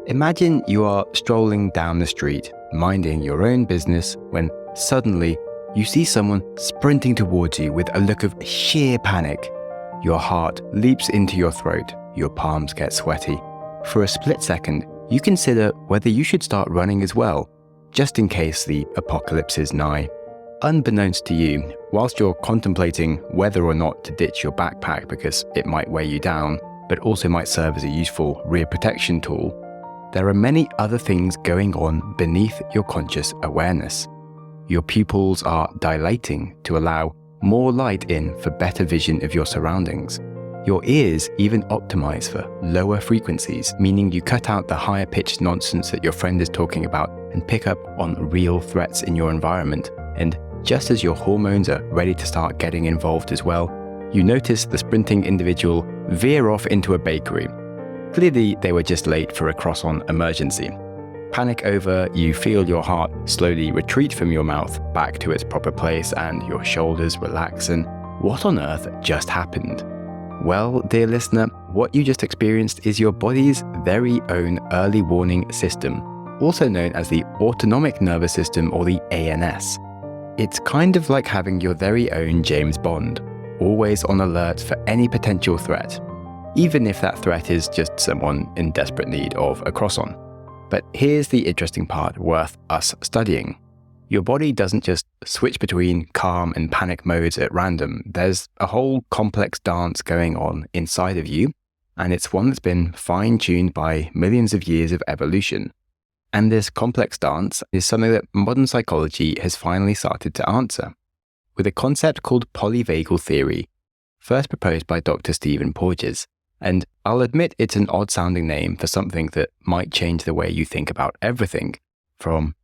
Imagine you are strolling down the street, minding your own business, when suddenly you see someone sprinting towards you with a look of sheer panic. Your heart leaps into your throat, your palms get sweaty. For a split second, you consider whether you should start running as well, just in case the apocalypse is nigh. Unbeknownst to you, whilst you're contemplating whether or not to ditch your backpack because it might weigh you down, but also might serve as a useful rear protection tool, there are many other things going on beneath your conscious awareness. Your pupils are dilating to allow more light in for better vision of your surroundings. Your ears even optimize for lower frequencies, meaning you cut out the higher pitched nonsense that your friend is talking about and pick up on real threats in your environment. And just as your hormones are ready to start getting involved as well, you notice the sprinting individual veer off into a bakery. Clearly, they were just late for a croissant emergency. Panic over, you feel your heart slowly retreat from your mouth back to its proper place and your shoulders relax, and what on earth just happened? Well, dear listener, what you just experienced is your body's very own early warning system, also known as the Autonomic Nervous System, or the ANS. It's kind of like having your very own James Bond, always on alert for any potential threat, even if that threat is just someone in desperate need of a croissant. But here's the interesting part worth us studying. Your body doesn't just switch between calm and panic modes at random. There's a whole complex dance going on inside of you, and it's one that's been fine-tuned by millions of years of evolution. And this complex dance is something that modern psychology has finally started to answer, with a concept called Polyvagal theory, first proposed by Dr. Stephen Porges. And I'll admit it's an odd-sounding name for something that might change the way you think about everything, from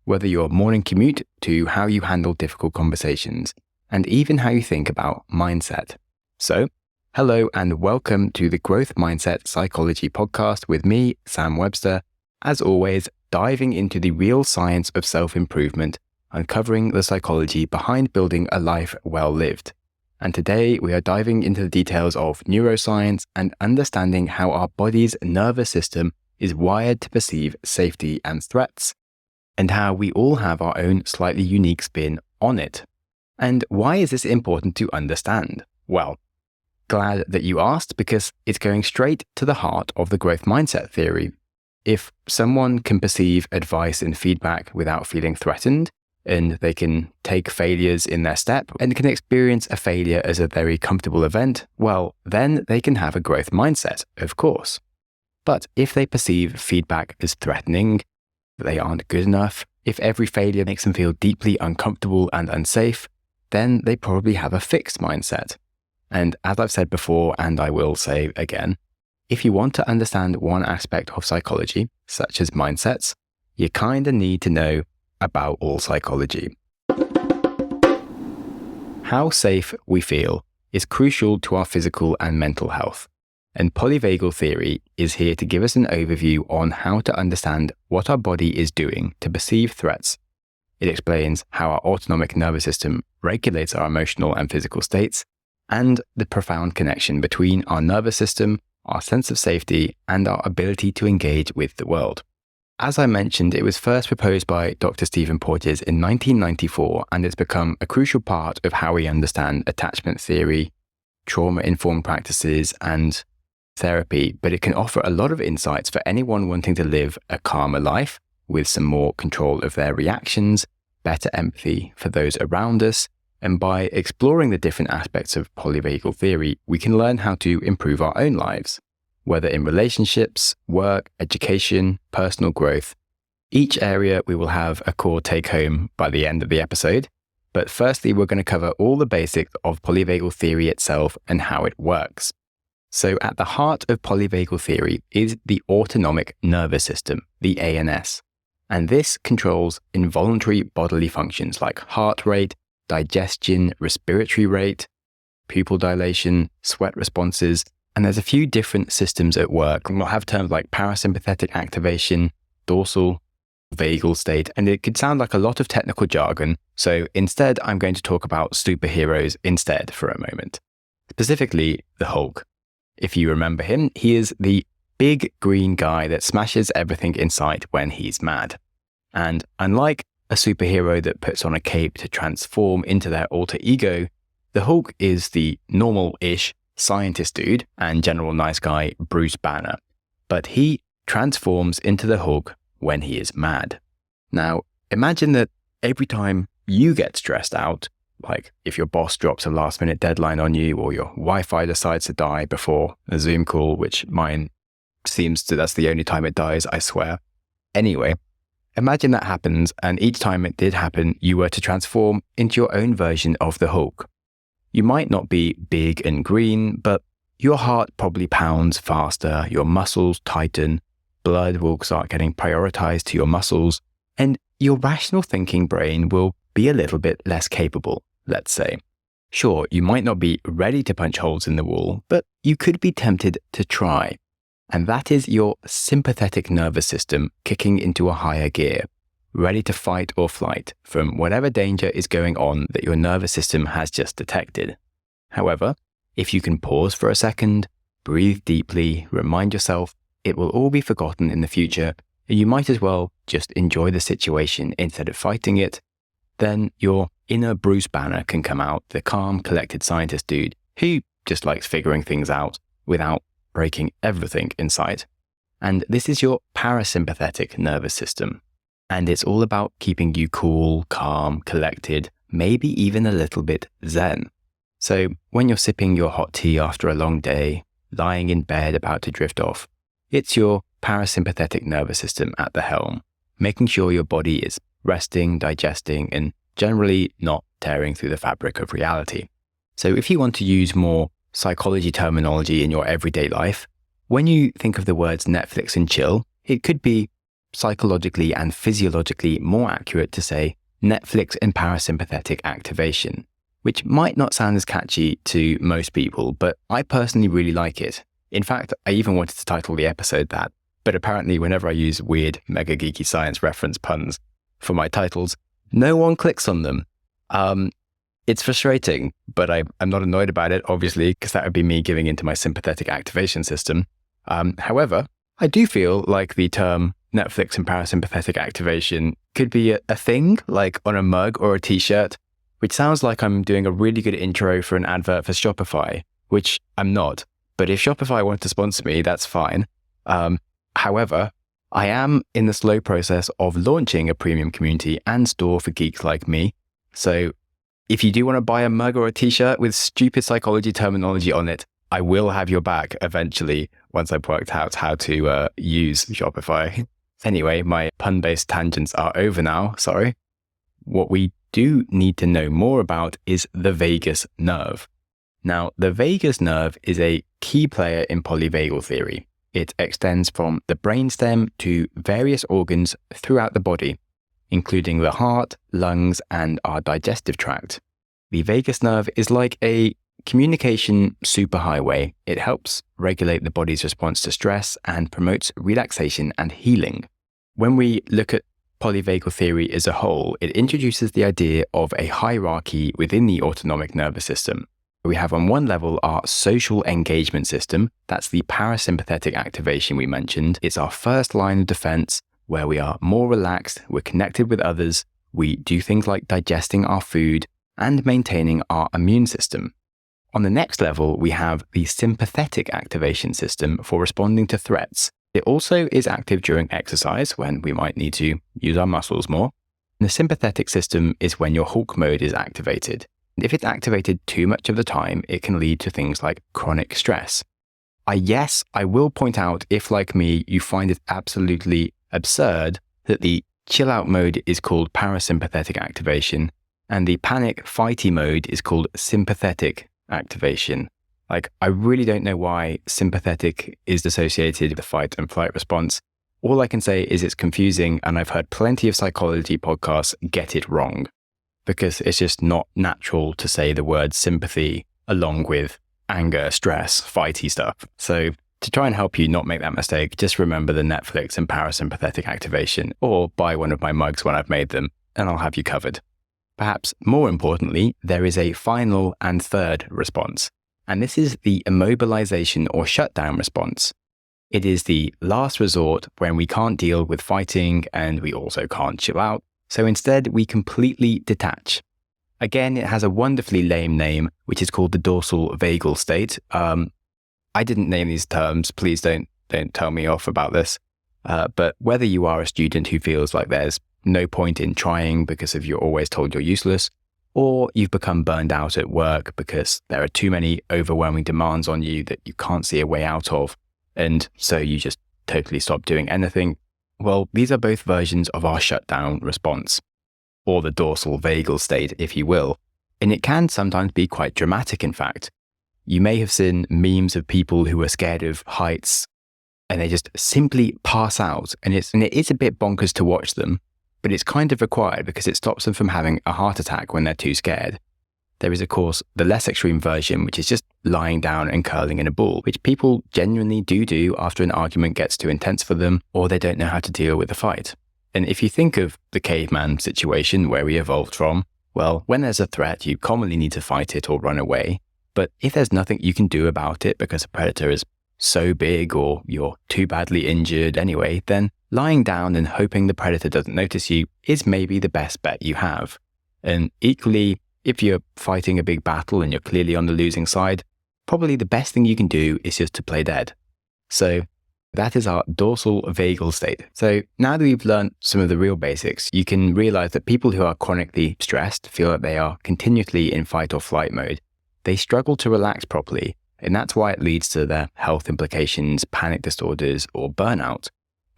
whether your morning commute to how you handle difficult conversations, and even how you think about mindset. So, hello and welcome to the Growth Mindset Psychology podcast with me, Sam Webster, as always, diving into the real science of self-improvement, uncovering the psychology behind building a life well lived. And today we are diving into the details of neuroscience and understanding how our body's nervous system is wired to perceive safety and threats, and how we all have our own slightly unique spin on it. And why is this important to understand? Well, glad that you asked, because it's going straight to the heart of the growth mindset theory. If someone can perceive advice and feedback without feeling threatened, and they can take failures in their step and can experience a failure as a very comfortable event, well, then they can have a growth mindset, of course. But if they perceive feedback as threatening, that they aren't good enough, if every failure makes them feel deeply uncomfortable and unsafe, then they probably have a fixed mindset. And as I've said before, and I will say again, if you want to understand one aspect of psychology, such as mindsets, you kind of need to know about all psychology. How safe we feel is crucial to our physical and mental health. And polyvagal theory is here to give us an overview on how to understand what our body is doing to perceive threats. It explains how our autonomic nervous system regulates our emotional and physical states, and the profound connection between our nervous system, our sense of safety, and our ability to engage with the world. As I mentioned, it was first proposed by Dr. Stephen Porges in 1994, and it's become a crucial part of how we understand attachment theory, trauma-informed practices, and therapy, but it can offer a lot of insights for anyone wanting to live a calmer life with some more control of their reactions, better empathy for those around us, and by exploring the different aspects of polyvagal theory, we can learn how to improve our own lives, whether in relationships, work, education, personal growth. Each area we will have a core take-home by the end of the episode, but firstly we're going to cover all the basics of polyvagal theory itself and how it works. So at the heart of polyvagal theory is the autonomic nervous system, the ANS. And this controls involuntary bodily functions like heart rate, digestion, respiratory rate, pupil dilation, sweat responses, and there's a few different systems at work. We'll have terms like parasympathetic activation, dorsal, vagal state, and it could sound like a lot of technical jargon. So instead, I'm going to talk about superheroes instead for a moment. Specifically, the Hulk. If you remember him, he is the big green guy that smashes everything in sight when he's mad. And unlike a superhero that puts on a cape to transform into their alter ego, the Hulk is the normal-ish scientist dude and general nice guy Bruce Banner. But he transforms into the Hulk when he is mad. Now, imagine that every time you get stressed out, like if your boss drops a last-minute deadline on you or your Wi-Fi decides to die before a Zoom call, which mine that's the only time it dies, I swear. Anyway, imagine that happens, and each time it did happen, you were to transform into your own version of the Hulk. You might not be big and green, but your heart probably pounds faster, your muscles tighten, blood will start getting prioritized to your muscles, and your rational thinking brain will be a little bit less capable, let's say. Sure, you might not be ready to punch holes in the wall, but you could be tempted to try. And that is your sympathetic nervous system kicking into a higher gear, ready to fight or flight from whatever danger is going on that your nervous system has just detected. However, if you can pause for a second, breathe deeply, remind yourself it will all be forgotten in the future, and you might as well just enjoy the situation instead of fighting it, then your inner Bruce Banner can come out, the calm, collected scientist dude who just likes figuring things out without breaking everything in sight. And this is your parasympathetic nervous system. And it's all about keeping you cool, calm, collected, maybe even a little bit zen. So when you're sipping your hot tea after a long day, lying in bed about to drift off, it's your parasympathetic nervous system at the helm, making sure your body is resting, digesting, and generally not tearing through the fabric of reality. So if you want to use more psychology terminology in your everyday life, when you think of the words Netflix and chill, it could be psychologically and physiologically more accurate to say Netflix and parasympathetic activation, which might not sound as catchy to most people, but I personally really like it. In fact, I even wanted to title the episode that, but apparently whenever I use weird, mega geeky science reference puns for my titles, no one clicks on them. It's frustrating, but I'm not annoyed about it, obviously, because that would be me giving into my sympathetic activation system. However, I do feel like the term Netflix and parasympathetic activation could be a thing, like on a mug or a t-shirt, which sounds like I'm doing a really good intro for an advert for Shopify, which I'm not. But if Shopify wants to sponsor me, that's fine. However, I am in the slow process of launching a premium community and store for geeks like me. So if you do want to buy a mug or a t-shirt with stupid psychology terminology on it, I will have your back eventually once I've worked out how to use Shopify. Anyway, my pun-based tangents are over now, sorry. What we do need to know more about is the vagus nerve. Now, the vagus nerve is a key player in polyvagal theory. It extends from the brainstem to various organs throughout the body, including the heart, lungs, and our digestive tract. The vagus nerve is like a communication superhighway. It helps regulate the body's response to stress and promotes relaxation and healing. When we look at polyvagal theory as a whole, it introduces the idea of a hierarchy within the autonomic nervous system. We have on one level our social engagement system. That's the parasympathetic activation we mentioned. It's our first line of defense where we are more relaxed, we're connected with others, we do things like digesting our food and maintaining our immune system. On the next level, we have the sympathetic activation system for responding to threats. It also is active during exercise when we might need to use our muscles more. The sympathetic system is when your Hulk mode is activated. If it's activated too much of the time, it can lead to things like chronic stress. I will point out, if like me, you find it absolutely absurd that the chill out mode is called parasympathetic activation and the panic fighty mode is called sympathetic activation. Like, I really don't know why sympathetic is associated with the fight and flight response. All I can say is it's confusing, and I've heard plenty of psychology podcasts get it wrong because it's just not natural to say the word sympathy along with anger, stress, fighty stuff. So to try and help you not make that mistake, just remember the Netflix and parasympathetic activation, or buy one of my mugs when I've made them, and I'll have you covered. Perhaps more importantly, there is a final and third response, and this is the immobilization or shutdown response. It is the last resort when we can't deal with fighting and we also can't chill out. So instead, we completely detach. Again, it has a wonderfully lame name, which is called the dorsal vagal state. I didn't name these terms. Please don't tell me off about this. But whether you are a student who feels like there's no point in trying because you're always told you're useless, or you've become burned out at work because there are too many overwhelming demands on you that you can't see a way out of, and so you just totally stop doing anything, well, these are both versions of our shutdown response, or the dorsal vagal state, if you will. And it can sometimes be quite dramatic, in fact. You may have seen memes of people who are scared of heights and they just simply pass out. And it is a bit bonkers to watch them, but it's kind of required because it stops them from having a heart attack when they're too scared. There is, of course, the less extreme version, which is just lying down and curling in a ball, which people genuinely do after an argument gets too intense for them or they don't know how to deal with a fight. And if you think of the caveman situation where we evolved from, well, when there's a threat, you commonly need to fight it or run away. But if there's nothing you can do about it because a predator is so big or you're too badly injured anyway, then lying down and hoping the predator doesn't notice you is maybe the best bet you have. And equally, if you're fighting a big battle and you're clearly on the losing side, probably the best thing you can do is just to play dead. So that is our dorsal vagal state. So now that we've learned some of the real basics, you can realize that people who are chronically stressed feel that they are continuously in fight or flight mode. They struggle to relax properly, and that's why it leads to their health implications, panic disorders, or burnout.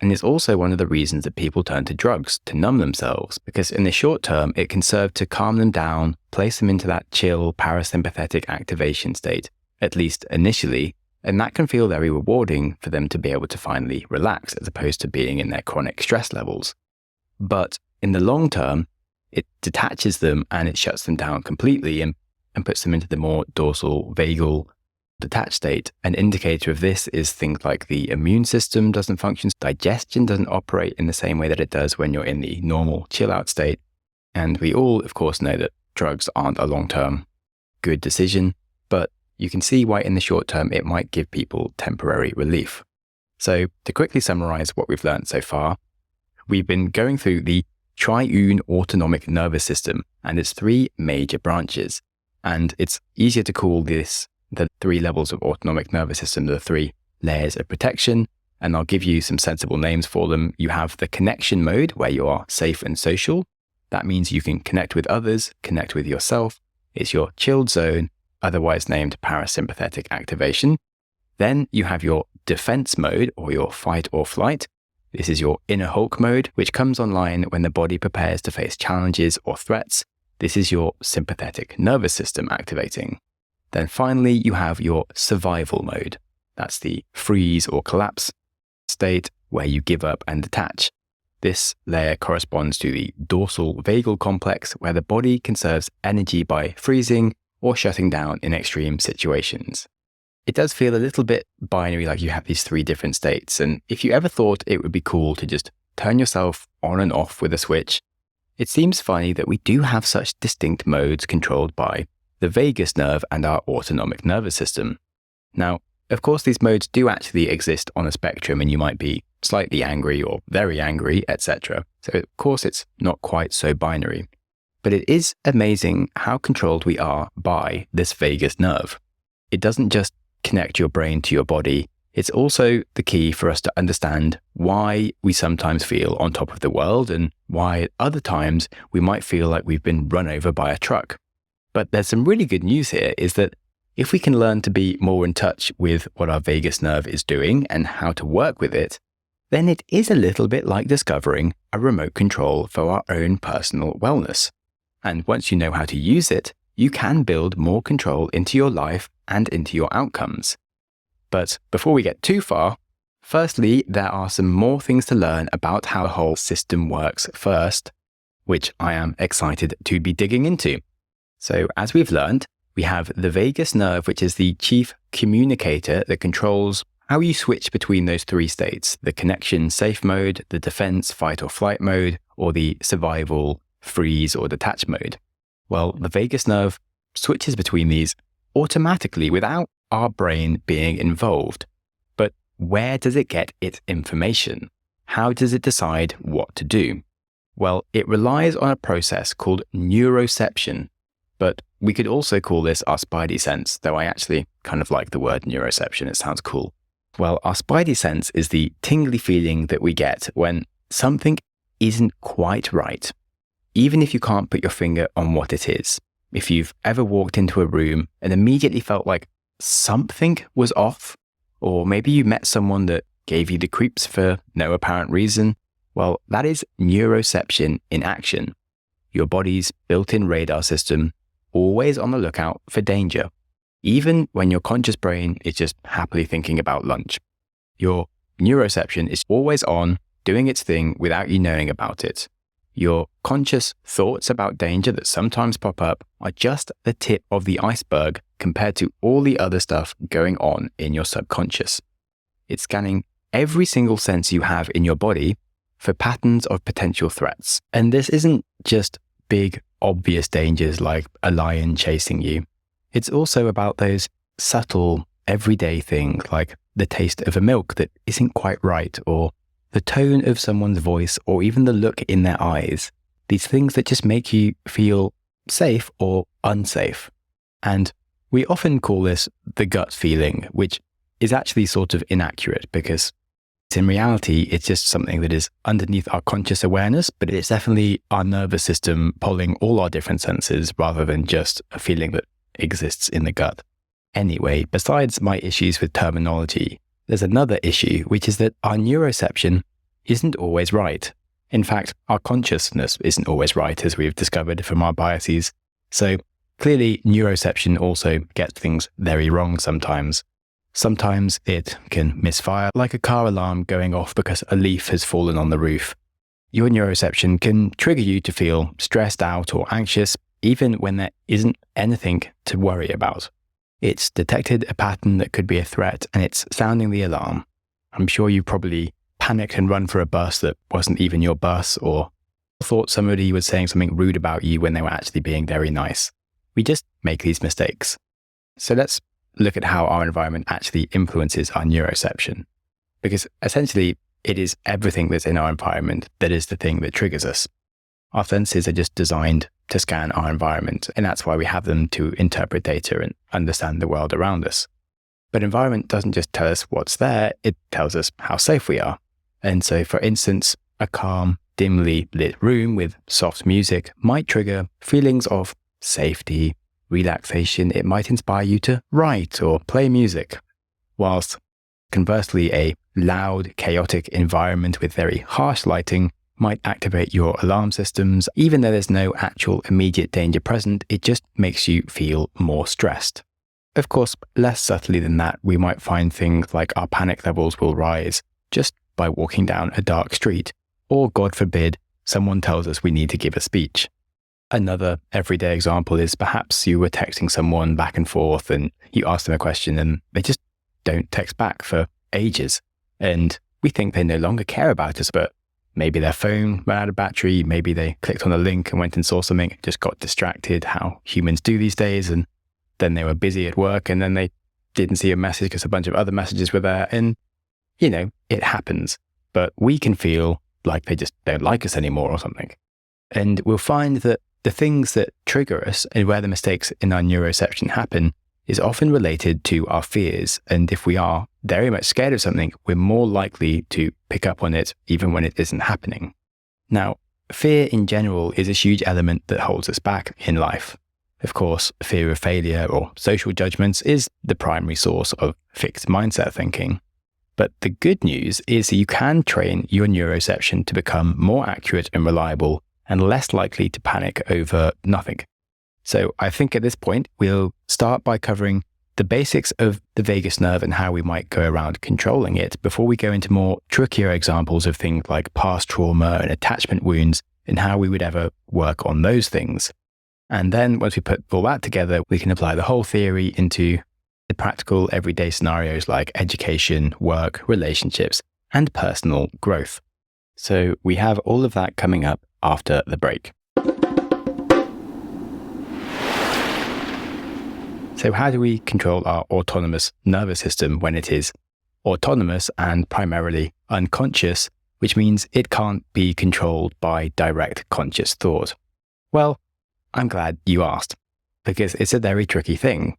And it's also one of the reasons that people turn to drugs to numb themselves, because in the short term, it can serve to calm them down, place them into that chill, parasympathetic activation state, at least initially, and that can feel very rewarding for them to be able to finally relax as opposed to being in their chronic stress levels. But in the long term, it detaches them and it shuts them down completely and puts them into the more dorsal vagal detached state. An indicator of this is things like the immune system doesn't function, digestion doesn't operate in the same way that it does when you're in the normal chill out state. And we all, of course, know that drugs aren't a long-term good decision, but you can see why in the short term it might give people temporary relief. So to quickly summarize what we've learned so far, we've been going through the triune autonomic nervous system and its three major branches. And it's easier to call this the three levels of autonomic nervous system, the three layers of protection, and I'll give you some sensible names for them. You have the connection mode where you are safe and social. That means you can connect with others, connect with yourself. It's your chilled zone, otherwise named parasympathetic activation. Then you have your defense mode or your fight or flight. This is your inner Hulk mode, which comes online when the body prepares to face challenges or threats. This is your sympathetic nervous system activating. Then finally, you have your survival mode. That's the freeze or collapse state where you give up and detach. This layer corresponds to the dorsal vagal complex where the body conserves energy by freezing or shutting down in extreme situations. It does feel a little bit binary, like you have these three different states. And if you ever thought it would be cool to just turn yourself on and off with a switch, it seems funny that we do have such distinct modes controlled by the vagus nerve and our autonomic nervous system. Now, of course, these modes do actually exist on a spectrum and you might be slightly angry or very angry, etc. So of course, it's not quite so binary. But it is amazing how controlled we are by this vagus nerve. It doesn't just connect your brain to your body. It's also the key for us to understand why we sometimes feel on top of the world and why at other times we might feel like we've been run over by a truck. But there's some really good news here is that if we can learn to be more in touch with what our vagus nerve is doing and how to work with it, then it is a little bit like discovering a remote control for our own personal wellness. And once you know how to use it, you can build more control into your life and into your outcomes. But before we get too far, firstly, there are some more things to learn about how the whole system works first, which I am excited to be digging into. So as we've learned, we have the vagus nerve, which is the chief communicator that controls how you switch between those three states, the connection safe mode, the defense fight or flight mode, or the survival freeze or detach mode. Well, the vagus nerve switches between these automatically without our brain being involved. But where does it get its information? How does it decide what to do? Well, it relies on a process called neuroception, but we could also call this our Spidey sense, though I actually kind of like the word neuroception. It sounds cool. Well, our Spidey sense is the tingly feeling that we get when something isn't quite right, even if you can't put your finger on what it is. If you've ever walked into a room and immediately felt like something was off, or maybe you met someone that gave you the creeps for no apparent reason, well, that is neuroception in action. Your body's built-in radar system, always on the lookout for danger, even when your conscious brain is just happily thinking about lunch. Your neuroception is always on, doing its thing without you knowing about it. Your conscious thoughts about danger that sometimes pop up are just the tip of the iceberg compared to all the other stuff going on in your subconscious. It's scanning every single sense you have in your body for patterns of potential threats. And this isn't just big, obvious dangers like a lion chasing you. It's also about those subtle, everyday things like the taste of a milk that isn't quite right, or the tone of someone's voice, or even the look in their eyes. These things that just make you feel safe or unsafe. And we often call this the gut feeling, which is actually sort of inaccurate because in reality, it's just something that is underneath our conscious awareness, but it's definitely our nervous system pulling all our different senses rather than just a feeling that exists in the gut. Anyway, besides my issues with terminology, there's another issue, which is that our neuroception isn't always right. In fact, our consciousness isn't always right, as we've discovered from our biases. So clearly, neuroception also gets things very wrong sometimes. Sometimes it can misfire, like a car alarm going off because a leaf has fallen on the roof. Your neuroception can trigger you to feel stressed out or anxious, even when there isn't anything to worry about. It's detected a pattern that could be a threat, and it's sounding the alarm. I'm sure you probably panicked and run for a bus that wasn't even your bus, or thought somebody was saying something rude about you when they were actually being very nice. We just make these mistakes. So let's look at how our environment actually influences our neuroception. Because essentially, it is everything that's in our environment that is the thing that triggers us. Our senses are just designed to scan our environment, and that's why we have them to interpret data and understand the world around us. But environment doesn't just tell us what's there, it tells us how safe we are. And so, for instance, a calm, dimly lit room with soft music might trigger feelings of safety, relaxation. It might inspire you to write or play music. Whilst conversely, a loud, chaotic environment with very harsh lighting might activate your alarm systems. Even though there's no actual immediate danger present, it just makes you feel more stressed. Of course, less subtly than that, we might find things like our panic levels will rise just by walking down a dark street, or God forbid, someone tells us we need to give a speech. Another everyday example is perhaps you were texting someone back and forth and you ask them a question and they just don't text back for ages. And we think they no longer care about us, but maybe their phone ran out of battery, maybe they clicked on a link and went and saw something, just got distracted, how humans do these days, and then they were busy at work and then they didn't see a message because a bunch of other messages were there. And, you know, it happens, but we can feel like they just don't like us anymore or something. And we'll find that the things that trigger us and where the mistakes in our neuroception happen is often related to our fears. And if we are very much scared of something, we're more likely to pick up on it even when it isn't happening. Now, fear in general is a huge element that holds us back in life. Of course, fear of failure or social judgments is the primary source of fixed mindset thinking. But the good news is that you can train your neuroception to become more accurate and reliable and less likely to panic over nothing. So I think at this point, we'll start by covering the basics of the vagus nerve and how we might go around controlling it before we go into more trickier examples of things like past trauma and attachment wounds and how we would ever work on those things. And then once we put all that together, we can apply the whole theory into the practical everyday scenarios like education, work, relationships, and personal growth. So we have all of that coming up after the break. So how do we control our autonomous nervous system when it is autonomous and primarily unconscious, which means it can't be controlled by direct conscious thought. Well, I'm glad you asked, because it's a very tricky thing.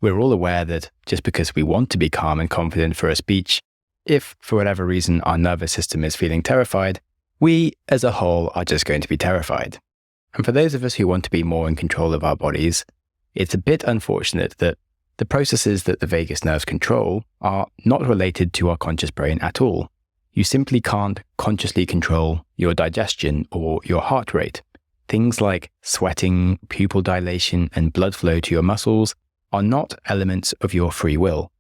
We're all aware that just because we want to be calm and confident for a speech, if for whatever reason our nervous system is feeling terrified, we as a whole are just going to be terrified. And for those of us who want to be more in control of our bodies, it's a bit unfortunate that the processes that the vagus nerves control are not related to our conscious brain at all. You simply can't consciously control your digestion or your heart rate. Things like sweating, pupil dilation, and blood flow to your muscles are not elements of your free will.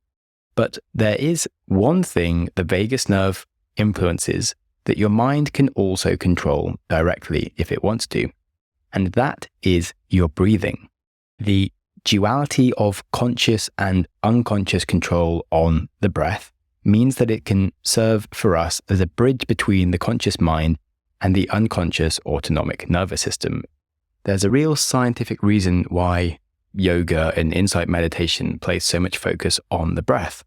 But there is one thing the vagus nerve influences that your mind can also control directly if it wants to, and that is your breathing. The duality of conscious and unconscious control on the breath means that it can serve for us as a bridge between the conscious mind and the unconscious autonomic nervous system. There's a real scientific reason why yoga and insight meditation place so much focus on the breath.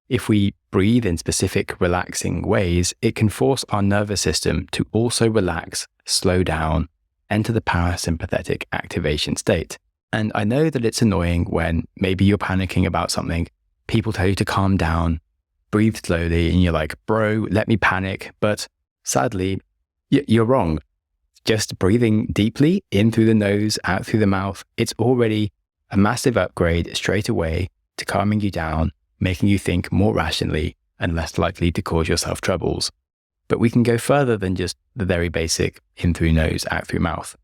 If we breathe in specific relaxing ways, it can force our nervous system to also relax, slow down, enter the parasympathetic activation state. And I know that it's annoying when maybe you're panicking about something, people tell you to calm down, breathe slowly, and you're like, bro, let me panic. But sadly, you're wrong. Just breathing deeply in through the nose, out through the mouth, it's already a massive upgrade straight away to calming you down, making you think more rationally and less likely to cause yourself troubles. But we can go further than just the very basic in through nose, out through mouth.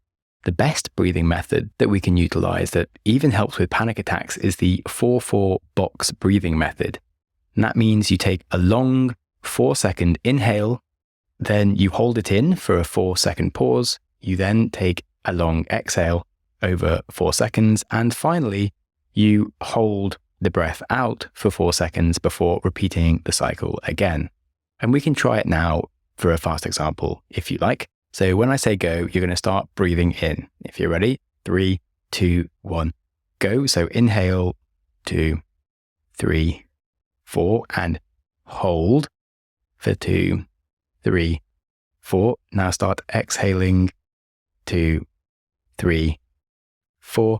The best breathing method that we can utilize that even helps with panic attacks is the 4-4 box breathing method. And that means you take a long 4-second inhale, then you hold it in for a 4-second pause. You then take a long exhale over 4 seconds. And finally, you hold the breath out for 4 seconds before repeating the cycle again. And we can try it now for a fast example, if you like. So when I say go, you're going to start breathing in. If you're ready, 3, 2, 1, go. So inhale, 2, 3, 4, and hold for 2, 3, 4. Now start exhaling, 2, 3, 4,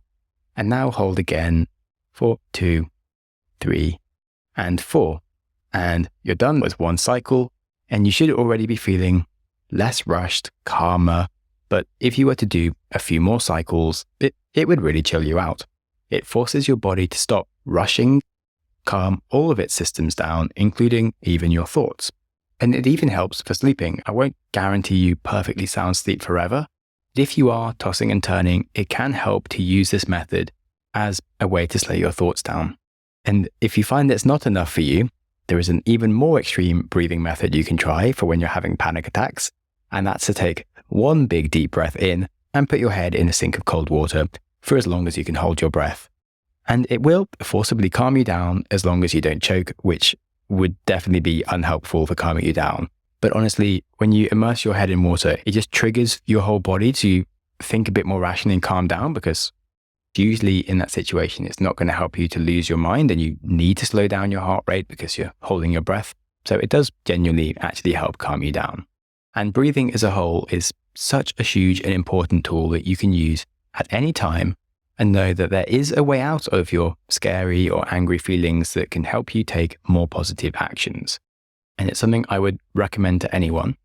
and now hold again for 2, 3, and 4. And you're done with one cycle, and you should already be feeling less rushed, calmer. But if you were to do a few more cycles, it would really chill you out. It forces your body to stop rushing, calm all of its systems down, including even your thoughts. And it even helps for sleeping. I won't guarantee you perfectly sound sleep forever. But if you are tossing and turning, it can help to use this method as a way to slow your thoughts down. And if you find that's not enough for you, there is an even more extreme breathing method you can try for when you're having panic attacks. And that's to take one big deep breath in and put your head in a sink of cold water for as long as you can hold your breath. And it will forcibly calm you down as long as you don't choke, which would definitely be unhelpful for calming you down. But honestly, when you immerse your head in water, it just triggers your whole body to think a bit more rationally and calm down, because usually in that situation, it's not going to help you to lose your mind and you need to slow down your heart rate because you're holding your breath. So it does genuinely actually help calm you down. And breathing as a whole is such a huge and important tool that you can use at any time and know that there is a way out of your scary or angry feelings that can help you take more positive actions. And it's something I would recommend to anyone.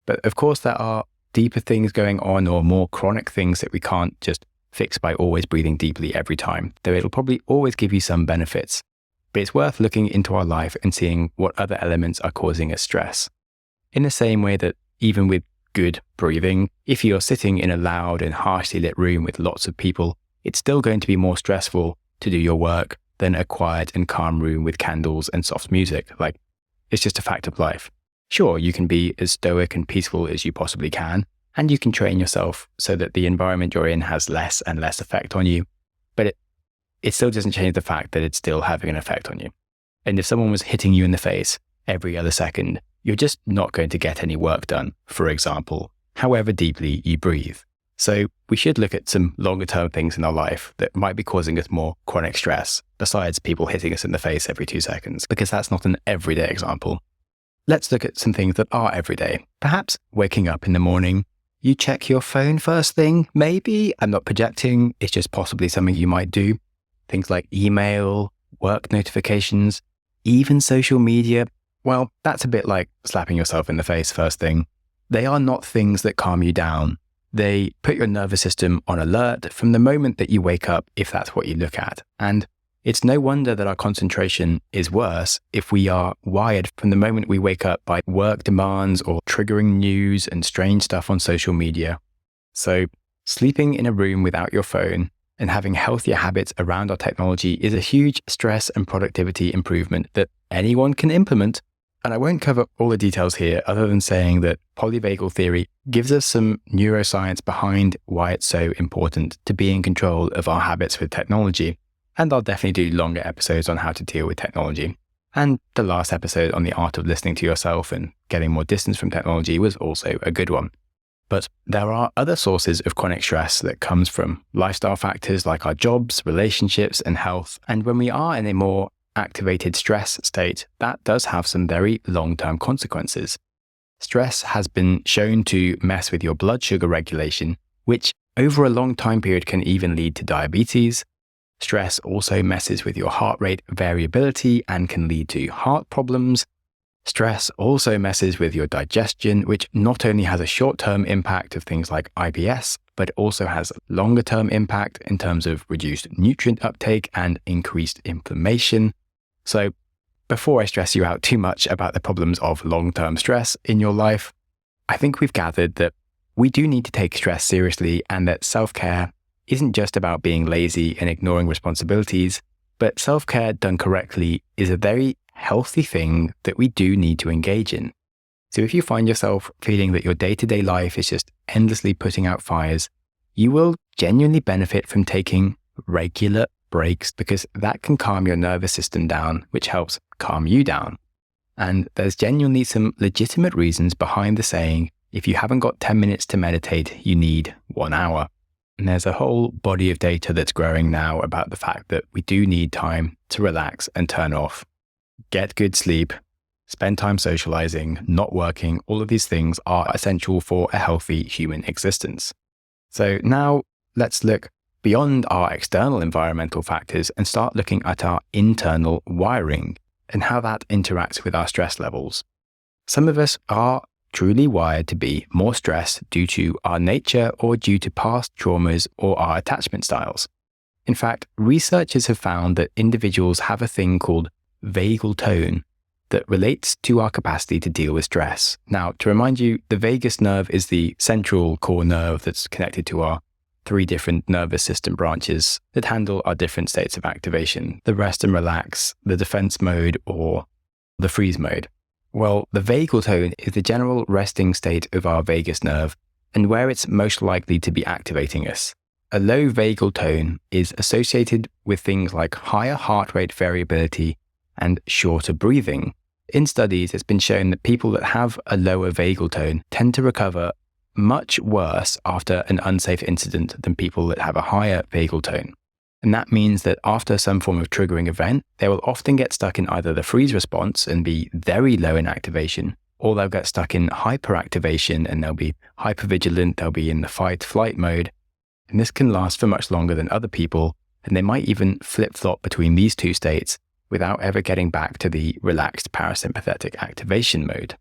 But of course, there are deeper things going on or more chronic things that we can't just fix by always breathing deeply every time, though it'll probably always give you some benefits. But it's worth looking into our life and seeing what other elements are causing us stress. In the same way that even with good breathing, if you're sitting in a loud and harshly lit room with lots of people, it's still going to be more stressful to do your work than a quiet and calm room with candles and soft music. Like, it's just a fact of life. Sure, you can be as stoic and peaceful as you possibly can, and you can train yourself so that the environment you're in has less and less effect on you, but it still doesn't change the fact that it's still having an effect on you. And if someone was hitting you in the face every other second, you're just not going to get any work done, for example, however deeply you breathe. So we should look at some longer term things in our life that might be causing us more chronic stress, besides people hitting us in the face every 2 seconds, because that's not an everyday example. Let's look at some things that are everyday. Perhaps waking up in the morning, you check your phone first thing, maybe. I'm not projecting, it's just possibly something you might do. Things like email, work notifications, even social media. Well, that's a bit like slapping yourself in the face first thing. They are not things that calm you down. They put your nervous system on alert from the moment that you wake up, if that's what you look at. And it's no wonder that our concentration is worse if we are wired from the moment we wake up by work demands or triggering news and strange stuff on social media. So sleeping in a room without your phone and having healthier habits around our technology is a huge stress and productivity improvement that anyone can implement. And I won't cover all the details here other than saying that polyvagal theory gives us some neuroscience behind why it's so important to be in control of our habits with technology. And I'll definitely do longer episodes on how to deal with technology. And the last episode on the art of listening to yourself and getting more distance from technology was also a good one. But there are other sources of chronic stress that comes from lifestyle factors like our jobs, relationships, and health. And when we are in a more activated stress state, that does have some very long-term consequences. Stress has been shown to mess with your blood sugar regulation, which over a long time period can even lead to diabetes. Stress also messes with your heart rate variability and can lead to heart problems. Stress also messes with your digestion, which not only has a short-term impact of things like IBS, but also has longer-term impact in terms of reduced nutrient uptake and increased inflammation. So before I stress you out too much about the problems of long-term stress in your life, I think we've gathered that we do need to take stress seriously and that self-care isn't just about being lazy and ignoring responsibilities, but self-care done correctly is a very healthy thing that we do need to engage in. So if you find yourself feeling that your day-to-day life is just endlessly putting out fires, you will genuinely benefit from taking regular breaks because that can calm your nervous system down, which helps calm you down. And there's genuinely some legitimate reasons behind the saying, if you haven't got 10 minutes to meditate, you need 1 hour. And there's a whole body of data that's growing now about the fact that we do need time to relax and turn off. Get good sleep, spend time socializing, not working. All of these things are essential for a healthy human existence. So now let's look beyond our external environmental factors and start looking at our internal wiring and how that interacts with our stress levels. Some of us are truly wired to be more stressed due to our nature or due to past traumas or our attachment styles. In fact, researchers have found that individuals have a thing called vagal tone that relates to our capacity to deal with stress. Now, to remind you, the vagus nerve is the central core nerve that's connected to our 3 different nervous system branches that handle our different states of activation, the rest and relax, the defense mode, or the freeze mode. Well, the vagal tone is the general resting state of our vagus nerve and where it's most likely to be activating us. A low vagal tone is associated with things like higher heart rate variability and shorter breathing. In studies, it's been shown that people that have a lower vagal tone tend to recover much worse after an unsafe incident than people that have a higher vagal tone. And that means that after some form of triggering event, they will often get stuck in either the freeze response and be very low in activation, or they'll get stuck in hyperactivation and they'll be hypervigilant, they'll be in the fight-flight mode. And this can last for much longer than other people, and they might even flip-flop between these 2 states without ever getting back to the relaxed parasympathetic activation mode.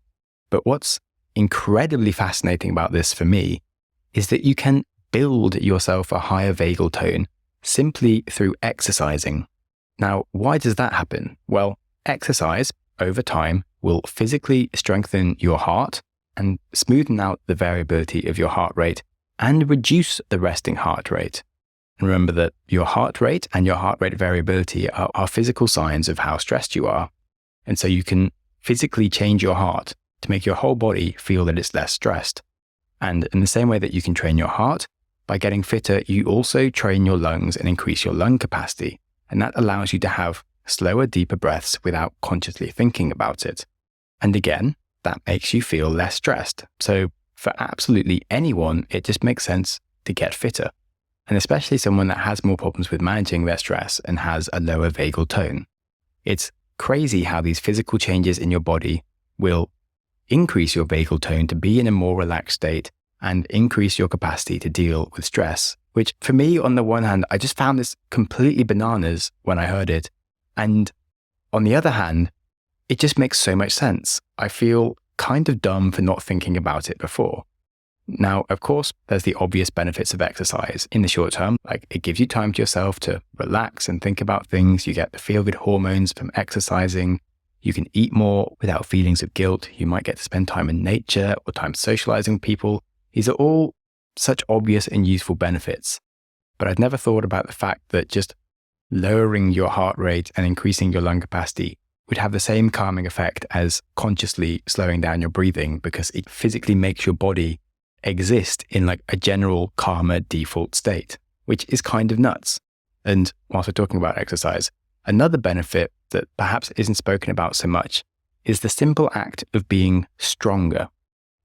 But what's incredibly fascinating about this for me is that you can build yourself a higher vagal tone simply through exercising. Now, why does that happen? Well, exercise over time will physically strengthen your heart and smoothen out the variability of your heart rate and reduce the resting heart rate. And remember that your heart rate and your heart rate variability are physical signs of how stressed you are. And so you can physically change your heart to make your whole body feel that it's less stressed. And in the same way that you can train your heart, by getting fitter, you also train your lungs and increase your lung capacity. And that allows you to have slower, deeper breaths without consciously thinking about it. And again, that makes you feel less stressed. So for absolutely anyone, it just makes sense to get fitter, and especially someone that has more problems with managing their stress and has a lower vagal tone. It's crazy how these physical changes in your body will increase your vagal tone to be in a more relaxed state and increase your capacity to deal with stress, which for me, on the one hand, I just found this completely bananas when I heard it. And on the other hand, it just makes so much sense. I feel kind of dumb for not thinking about it before. Now, of course, there's the obvious benefits of exercise in the short term. Like, it gives you time to yourself to relax and think about things. You get the feel-good hormones from exercising. You can eat more without feelings of guilt. You might get to spend time in nature or time socializing with people. These are all such obvious and useful benefits. But I'd never thought about the fact that just lowering your heart rate and increasing your lung capacity would have the same calming effect as consciously slowing down your breathing, because it physically makes your body exist in like a general calmer default state, which is kind of nuts. And whilst we're talking about exercise, another benefit that perhaps isn't spoken about so much is the simple act of being stronger.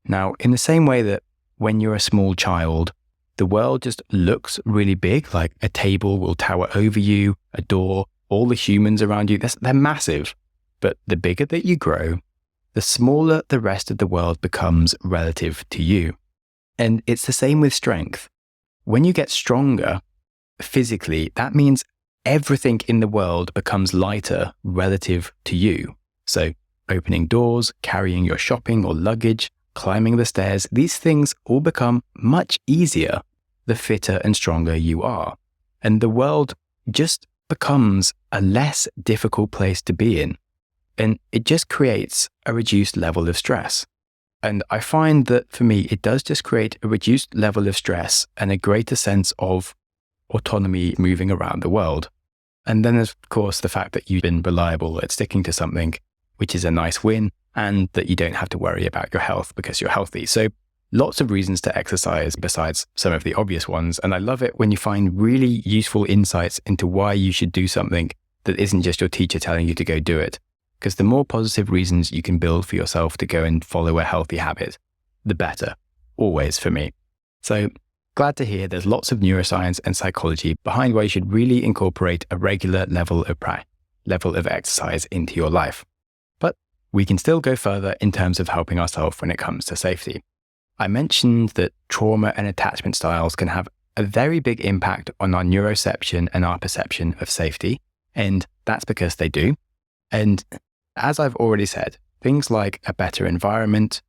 Now, in the same way that when you're a small child, the world just looks really big, like a table will tower over you, a door, all the humans around you, they're massive. But the bigger that you grow, the smaller the rest of the world becomes relative to you. And it's the same with strength. When you get stronger physically, that means everything in the world becomes lighter relative to you. So opening doors, carrying your shopping or luggage, climbing the stairs, these things all become much easier the fitter and stronger you are. And the world just becomes a less difficult place to be in. And it just creates a reduced level of stress. And I find that for me, it does just create a reduced level of stress and a greater sense of autonomy moving around the world. And then there's, of course, the fact that you've been reliable at sticking to something, which is a nice win, and that you don't have to worry about your health because you're healthy. So lots of reasons to exercise besides some of the obvious ones. And I love it when you find really useful insights into why you should do something that isn't just your teacher telling you to go do it. Because the more positive reasons you can build for yourself to go and follow a healthy habit, the better, always for me. So glad to hear there's lots of neuroscience and psychology behind why you should really incorporate a regular level of exercise into your life. But we can still go further in terms of helping ourselves when it comes to safety. I mentioned that trauma and attachment styles can have a very big impact on our neuroception and our perception of safety, and that's because they do. And as I've already said, things like a better environment,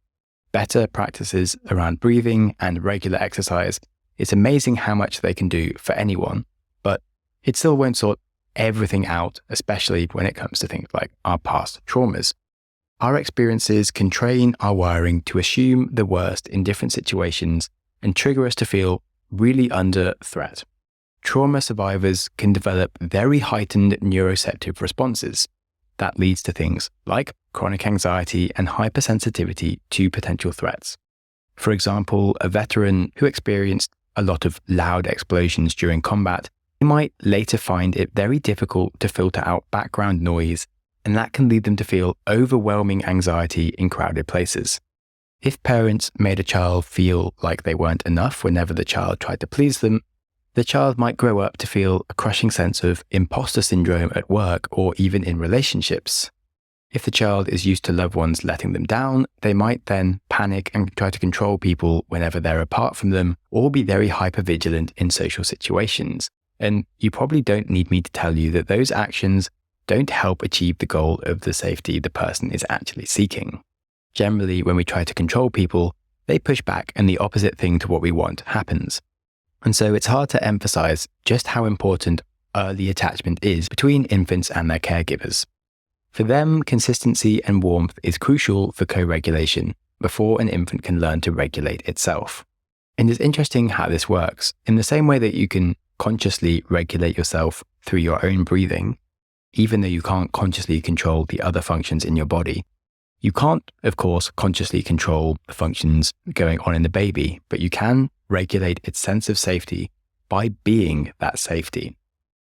better practices around breathing and regular exercise, it's amazing how much they can do for anyone, but it still won't sort everything out, especially when it comes to things like our past traumas. Our experiences can train our wiring to assume the worst in different situations and trigger us to feel really under threat. Trauma survivors can develop very heightened neuroceptive responses. That leads to things like chronic anxiety and hypersensitivity to potential threats. For example, a veteran who experienced a lot of loud explosions during combat might later find it very difficult to filter out background noise, and that can lead them to feel overwhelming anxiety in crowded places. If parents made a child feel like they weren't enough whenever the child tried to please them, the child might grow up to feel a crushing sense of imposter syndrome at work or even in relationships. If the child is used to loved ones letting them down, they might then panic and try to control people whenever they're apart from them, or be very hypervigilant in social situations. And you probably don't need me to tell you that those actions don't help achieve the goal of the safety the person is actually seeking. Generally, when we try to control people, they push back and the opposite thing to what we want happens. And so it's hard to emphasize just how important early attachment is between infants and their caregivers. For them, consistency and warmth is crucial for co-regulation before an infant can learn to regulate itself. And it's interesting how this works. In the same way that you can consciously regulate yourself through your own breathing, even though you can't consciously control the other functions in your body, you can't, of course, consciously control the functions going on in the baby, but you can regulate its sense of safety by being that safety.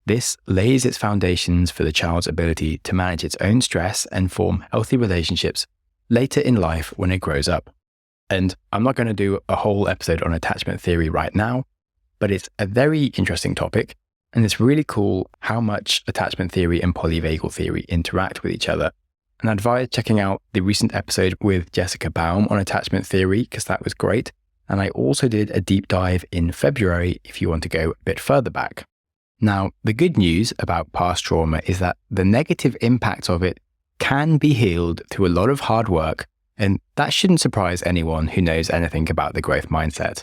This lays its foundations for the child's ability to manage its own stress and form healthy relationships later in life when it grows up. And I'm not going to do a whole episode on attachment theory right now, but it's a very interesting topic. And it's really cool how much attachment theory and polyvagal theory interact with each other. And I'd advise checking out the recent episode with Jessica Baum on attachment theory, because that was great. And I also did a deep dive in February if you want to go a bit further back. Now, the good news about past trauma is that the negative impacts of it can be healed through a lot of hard work, and that shouldn't surprise anyone who knows anything about the growth mindset.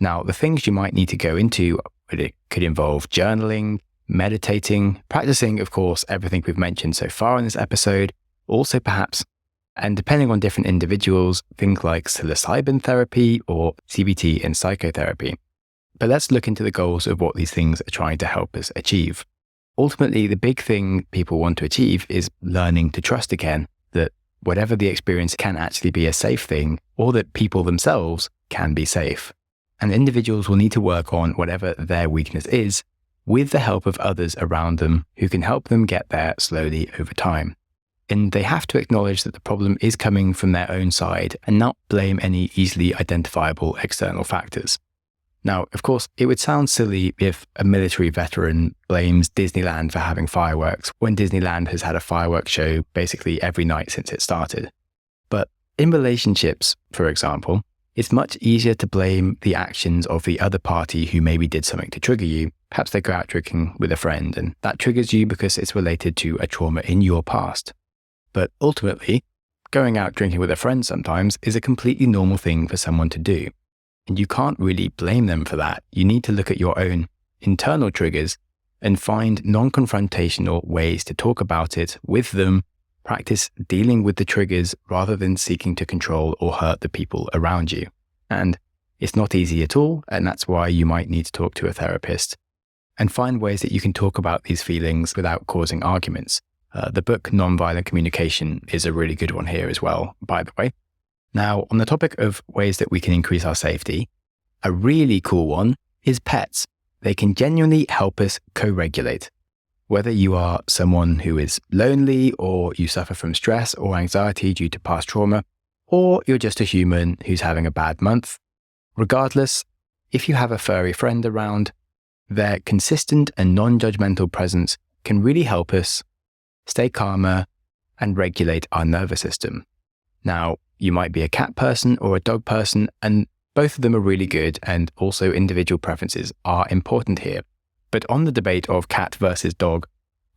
Now, the things you might need to go into could involve journaling, meditating, practicing, of course, everything we've mentioned so far in this episode, also perhaps, and depending on different individuals, things like psilocybin therapy or CBT and psychotherapy. But let's look into the goals of what these things are trying to help us achieve. Ultimately, the big thing people want to achieve is learning to trust again, that whatever the experience can actually be a safe thing, or that people themselves can be safe. And individuals will need to work on whatever their weakness is with the help of others around them who can help them get there slowly over time. And they have to acknowledge that the problem is coming from their own side and not blame any easily identifiable external factors. Now, of course, it would sound silly if a military veteran blames Disneyland for having fireworks when Disneyland has had a fireworks show basically every night since it started. But in relationships, for example, it's much easier to blame the actions of the other party who maybe did something to trigger you. Perhaps they go out drinking with a friend and that triggers you because it's related to a trauma in your past. But ultimately, going out drinking with a friend sometimes is a completely normal thing for someone to do. And you can't really blame them for that. You need to look at your own internal triggers and find non-confrontational ways to talk about it with them. Practice dealing with the triggers rather than seeking to control or hurt the people around you. And it's not easy at all, and that's why you might need to talk to a therapist and find ways that you can talk about these feelings without causing arguments. The book Nonviolent Communication is a really good one here as well, by the way. Now, on the topic of ways that we can increase our safety, a really cool one is pets. They can genuinely help us co-regulate. Whether you are someone who is lonely or you suffer from stress or anxiety due to past trauma, or you're just a human who's having a bad month, regardless, if you have a furry friend around, their consistent and non-judgmental presence can really help us stay calmer and regulate our nervous system. Now, you might be a cat person or a dog person, and both of them are really good, and also individual preferences are important here. But on the debate of cat versus dog,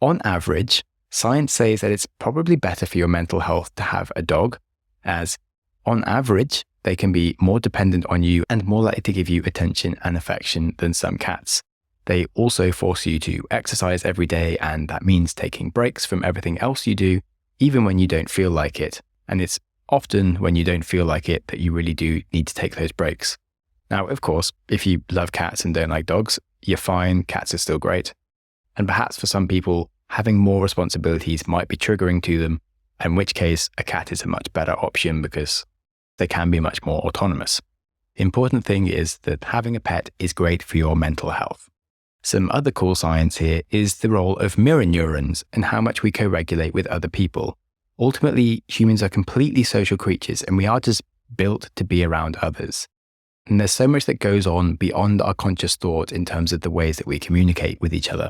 on average, science says that it's probably better for your mental health to have a dog, as on average, they can be more dependent on you and more likely to give you attention and affection than some cats. They also force you to exercise every day, and that means taking breaks from everything else you do, even when you don't feel like it. And it's often when you don't feel like it that you really do need to take those breaks. Now, of course, if you love cats and don't like dogs, you're fine, cats are still great. And perhaps for some people, having more responsibilities might be triggering to them, in which case a cat is a much better option because they can be much more autonomous. The important thing is that having a pet is great for your mental health. Some other cool science here is the role of mirror neurons and how much we co-regulate with other people. Ultimately, humans are completely social creatures and we are just built to be around others. And there's so much that goes on beyond our conscious thought in terms of the ways that we communicate with each other.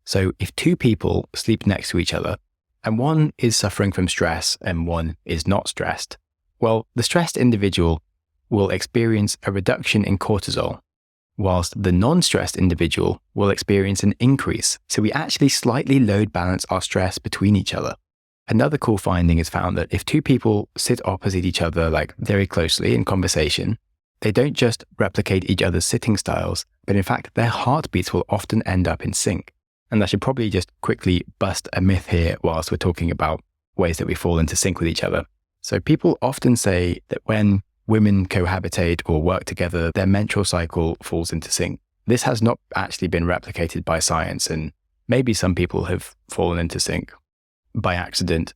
So if two people sleep next to each other and one is suffering from stress and one is not stressed, well, the stressed individual will experience a reduction in cortisol, whilst the non-stressed individual will experience an increase. So we actually slightly load balance our stress between each other. Another cool finding is found that if two people sit opposite each other like very closely in conversation, they don't just replicate each other's sitting styles, but in fact their heartbeats will often end up in sync. And I should probably just quickly bust a myth here whilst we're talking about ways that we fall into sync with each other. So people often say that when women cohabitate or work together, their menstrual cycle falls into sync. This has not actually been replicated by science, and maybe some people have fallen into sync by accident,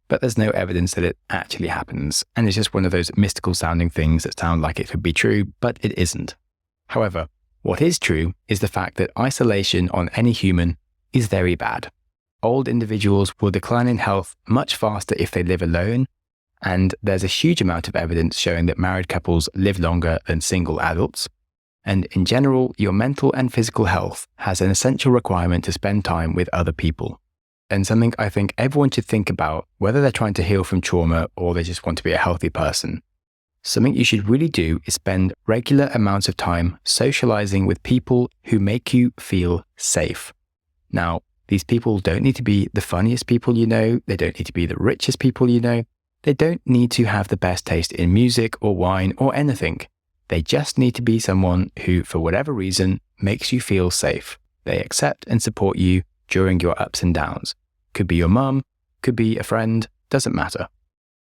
but there's no evidence that it actually happens. And it's just one of those mystical sounding things that sound like it could be true, but it isn't. However, what is true is the fact that isolation on any human is very bad. Old individuals will decline in health much faster if they live alone, and there's a huge amount of evidence showing that married couples live longer than single adults. And in general, your mental and physical health has an essential requirement to spend time with other people. And something I think everyone should think about, whether they're trying to heal from trauma or they just want to be a healthy person. Something you should really do is spend regular amounts of time socializing with people who make you feel safe. Now, these people don't need to be the funniest people you know. They don't need to be the richest people you know. They don't need to have the best taste in music or wine or anything. They just need to be someone who, for whatever reason, makes you feel safe. They accept and support you during your ups and downs. Could be your mum, could be a friend, doesn't matter.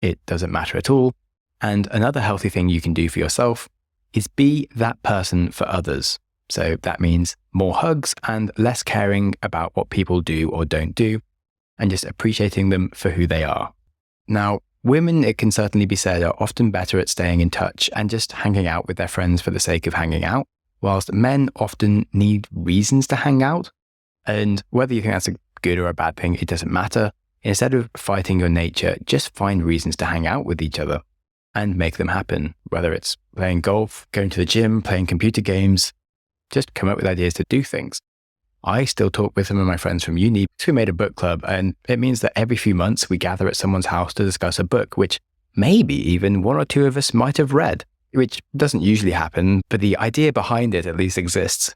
It doesn't matter at all. And another healthy thing you can do for yourself is be that person for others. So that means more hugs and less caring about what people do or don't do, and just appreciating them for who they are. Now, women, it can certainly be said, are often better at staying in touch and just hanging out with their friends for the sake of hanging out, whilst men often need reasons to hang out. And whether you think that's a good or a bad thing, it doesn't matter. Instead of fighting your nature, just find reasons to hang out with each other and make them happen. Whether it's playing golf, going to the gym, playing computer games, just come up with ideas to do things. I still talk with some of my friends from uni. We made a book club, and it means that every few months we gather at someone's house to discuss a book, which maybe even one or two of us might have read, which doesn't usually happen, but the idea behind it at least exists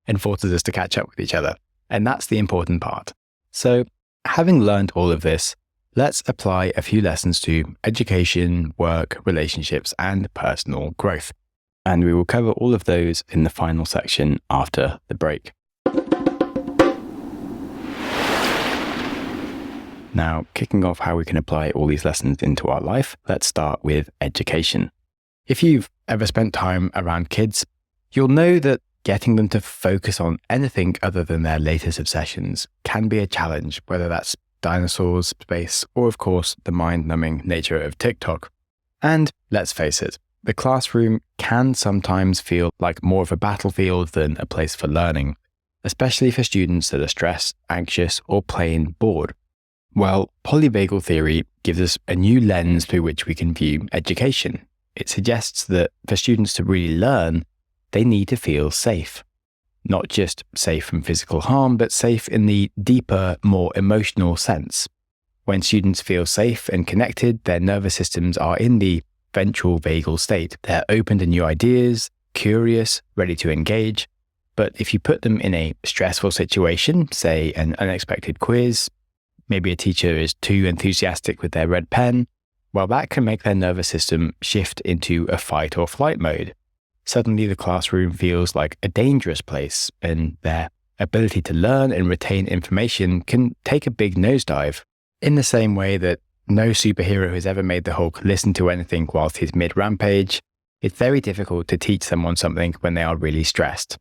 and forces us to catch up with each other. And that's the important part. So, having learned all of this, let's apply a few lessons to education, work, relationships, and personal growth. And we will cover all of those in the final section after the break. Now, kicking off how we can apply all these lessons into our life, let's start with education. If you've ever spent time around kids, you'll know that getting them to focus on anything other than their latest obsessions can be a challenge, whether that's dinosaurs, space, or of course, the mind-numbing nature of TikTok. And let's face it, the classroom can sometimes feel like more of a battlefield than a place for learning, especially for students that are stressed, anxious, or plain bored. Well, polyvagal theory gives us a new lens through which we can view education. It suggests that for students to really learn, they need to feel safe. Not just safe from physical harm, but safe in the deeper, more emotional sense. When students feel safe and connected, their nervous systems are in the ventral vagal state. They're open to new ideas, curious, ready to engage. But if you put them in a stressful situation, say an unexpected quiz, maybe a teacher is too enthusiastic with their red pen, well, that can make their nervous system shift into a fight or flight mode. Suddenly the classroom feels like a dangerous place, and their ability to learn and retain information can take a big nosedive. In the same way that no superhero has ever made the Hulk listen to anything whilst he's mid-rampage, it's very difficult to teach someone something when they are really stressed.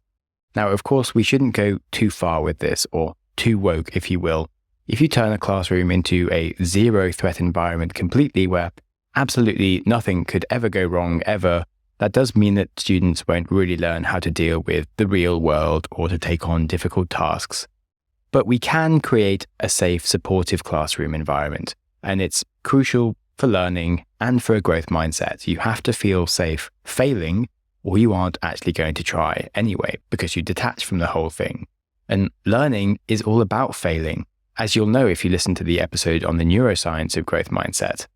Now, of course, we shouldn't go too far with this, or too woke, if you will. If you turn a classroom into a zero-threat environment completely where absolutely nothing could ever go wrong ever, that does mean that students won't really learn how to deal with the real world or to take on difficult tasks. But we can create a safe, supportive classroom environment, and it's crucial for learning and for a growth mindset. You have to feel safe failing, or you aren't actually going to try anyway, because you detach from the whole thing. And learning is all about failing, as you'll know if you listen to the episode on the neuroscience of growth mindset.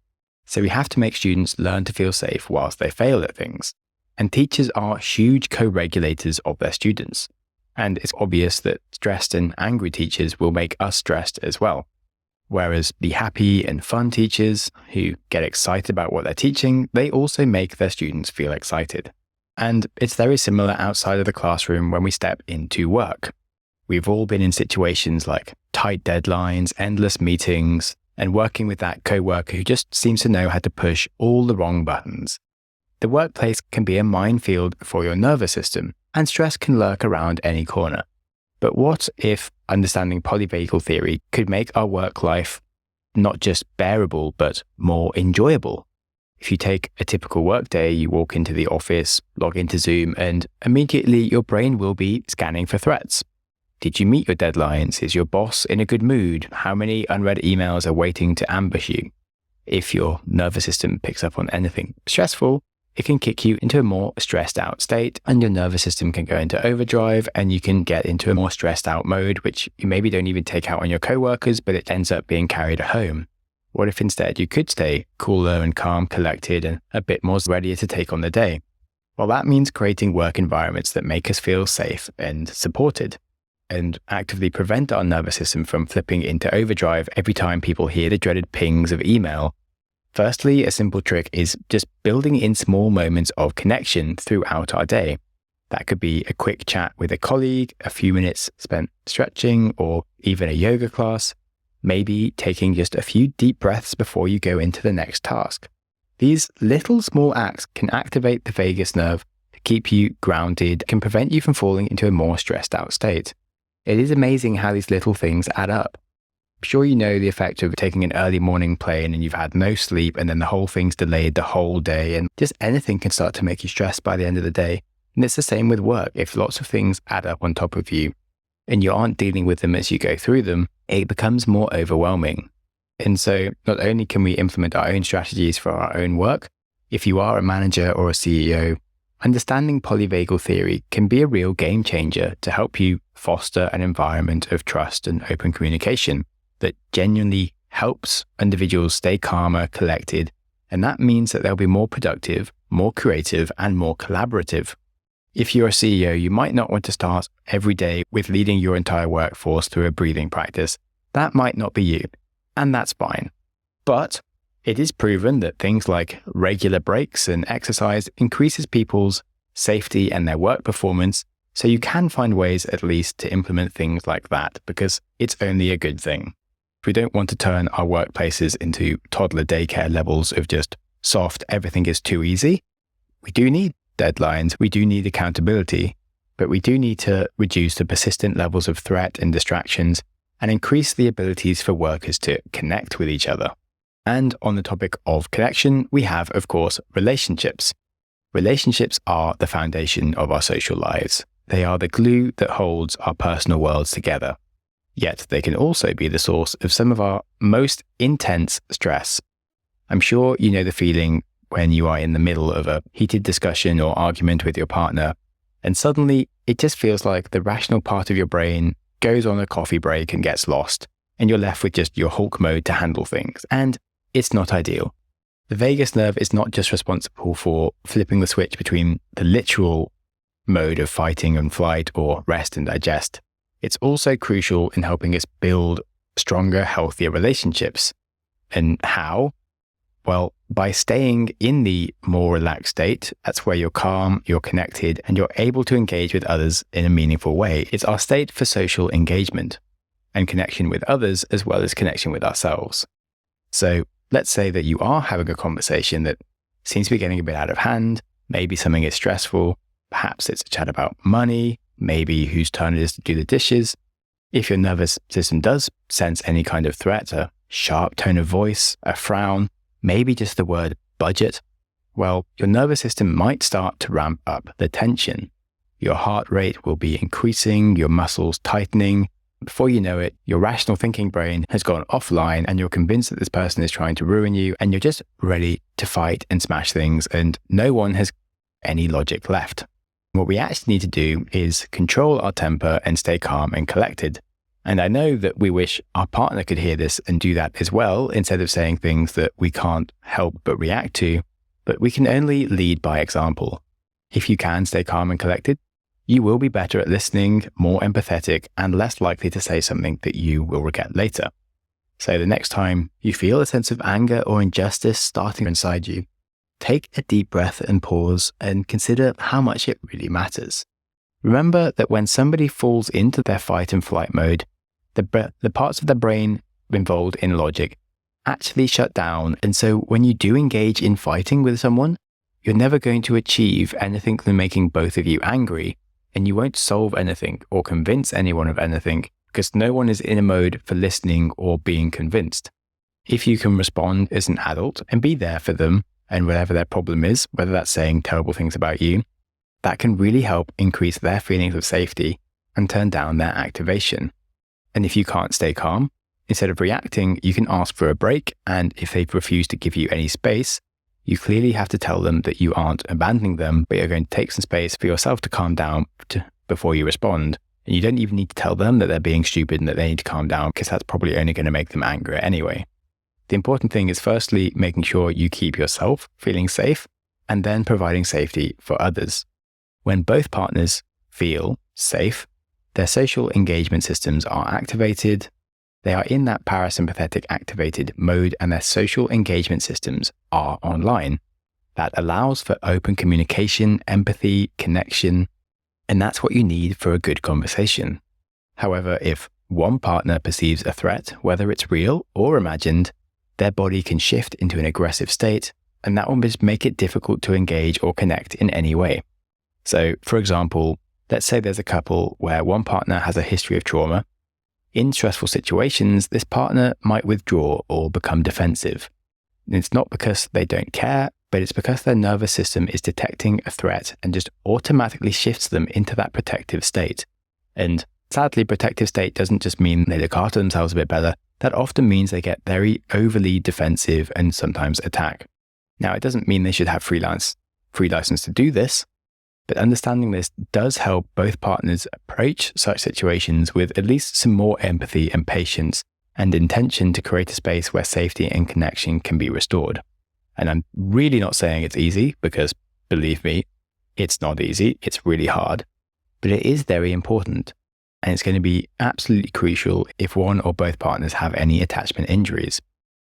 So we have to make students learn to feel safe whilst they fail at things. And teachers are huge co-regulators of their students. And it's obvious that stressed and angry teachers will make us stressed as well. Whereas the happy and fun teachers who get excited about what they're teaching, they also make their students feel excited. And it's very similar outside of the classroom when we step into work. We've all been in situations like tight deadlines, endless meetings, and working with that co-worker who just seems to know how to push all the wrong buttons. The workplace can be a minefield for your nervous system, and stress can lurk around any corner. But what if understanding polyvagal theory could make our work life not just bearable, but more enjoyable? If you take a typical workday, you walk into the office, log into Zoom, and immediately your brain will be scanning for threats. Did you meet your deadlines? Is your boss in a good mood? How many unread emails are waiting to ambush you? If your nervous system picks up on anything stressful, it can kick you into a more stressed out state, and your nervous system can go into overdrive, and you can get into a more stressed out mode, which you maybe don't even take out on your coworkers, but it ends up being carried home. What if instead you could stay cooler and calm, collected, and a bit more ready to take on the day? Well, that means creating work environments that make us feel safe and supported, and actively prevent our nervous system from flipping into overdrive every time people hear the dreaded pings of email. Firstly, a simple trick is just building in small moments of connection throughout our day. That could be a quick chat with a colleague, a few minutes spent stretching, or even a yoga class. Maybe taking just a few deep breaths before you go into the next task. These little small acts can activate the vagus nerve to keep you grounded, can prevent you from falling into a more stressed out state. It is amazing how these little things add up. I'm sure you know the effect of taking an early morning plane and you've had no sleep, and then the whole thing's delayed the whole day, and just anything can start to make you stressed by the end of the day. And it's the same with work. If lots of things add up on top of you and you aren't dealing with them as you go through them, it becomes more overwhelming. And so not only can we implement our own strategies for our own work, if you are a manager or a CEO, understanding polyvagal theory can be a real game changer to help you foster an environment of trust and open communication that genuinely helps individuals stay calmer, collected, and that means that they'll be more productive, more creative, and more collaborative. If you're a CEO, you might not want to start every day with leading your entire workforce through a breathing practice. That might not be you, and that's fine. But it is proven that things like regular breaks and exercise increases people's safety and their work performance, so you can find ways at least to implement things like that, because it's only a good thing. We don't want to turn our workplaces into toddler daycare levels of just soft, everything is too easy. We do need deadlines, we do need accountability, but we do need to reduce the persistent levels of threat and distractions and increase the abilities for workers to connect with each other. And on the topic of connection, we have, of course, relationships. Relationships are the foundation of our social lives. They are the glue that holds our personal worlds together. Yet they can also be the source of some of our most intense stress. I'm sure you know the feeling when you are in the middle of a heated discussion or argument with your partner, and suddenly it just feels like the rational part of your brain goes on a coffee break and gets lost, and you're left with just your Hulk mode to handle things, and it's not ideal. The vagus nerve is not just responsible for flipping the switch between the literal mode of fighting and flight or rest and digest. It's also crucial in helping us build stronger, healthier relationships. And how? Well, by staying in the more relaxed state. That's where you're calm, you're connected, and you're able to engage with others in a meaningful way. It's our state for social engagement and connection with others, as well as connection with ourselves. So let's say that you are having a conversation that seems to be getting a bit out of hand. Maybe something is stressful. Perhaps it's a chat about money, maybe whose turn it is to do the dishes. If your nervous system does sense any kind of threat, a sharp tone of voice, a frown, maybe just the word budget, well, your nervous system might start to ramp up the tension. Your heart rate will be increasing, your muscles tightening. Before you know it, your rational thinking brain has gone offline and you're convinced that this person is trying to ruin you, and you're just ready to fight and smash things, and no one has any logic left. What we actually need to do is control our temper and stay calm and collected. And I know that we wish our partner could hear this and do that as well, instead of saying things that we can't help but react to, but we can only lead by example. If you can stay calm and collected, you will be better at listening, more empathetic, and less likely to say something that you will regret later. So the next time you feel a sense of anger or injustice starting inside you, take a deep breath and pause and consider how much it really matters. Remember that when somebody falls into their fight and flight mode, the parts of the brain involved in logic actually shut down. And so when you do engage in fighting with someone, you're never going to achieve anything than making both of you angry, and you won't solve anything or convince anyone of anything, because no one is in a mode for listening or being convinced. If you can respond as an adult and be there for them and whatever their problem is, whether that's saying terrible things about you, that can really help increase their feelings of safety and turn down their activation. And if you can't stay calm, instead of reacting, you can ask for a break, and if they refuse to give you any space, You clearly have to tell them that you aren't abandoning them, but you're going to take some space for yourself to calm down before you respond. And you don't even need to tell them that they're being stupid and that they need to calm down, because that's probably only going to make them angrier anyway. The important thing is firstly making sure you keep yourself feeling safe and then providing safety for others. When both partners feel safe, their social engagement systems are activated, they are in that parasympathetic activated mode, and their social engagement systems are online. That allows for open communication, empathy, connection, and that's what you need for a good conversation. However, if one partner perceives a threat, whether it's real or imagined, their body can shift into an aggressive state, and that will just make it difficult to engage or connect in any way. So, for example, let's say there's a couple where one partner has a history of trauma. In stressful situations, this partner might withdraw or become defensive. And it's not because they don't care, but it's because their nervous system is detecting a threat and just automatically shifts them into that protective state. And sadly, protective state doesn't just mean they look after themselves a bit better. That often means they get very overly defensive and sometimes attack. Now, it doesn't mean they should have free license to do this, but understanding this does help both partners approach such situations with at least some more empathy and patience and intention to create a space where safety and connection can be restored. And I'm really not saying it's easy, because believe me, it's not easy. It's really hard, but it is very important. And it's going to be absolutely crucial if one or both partners have any attachment injuries.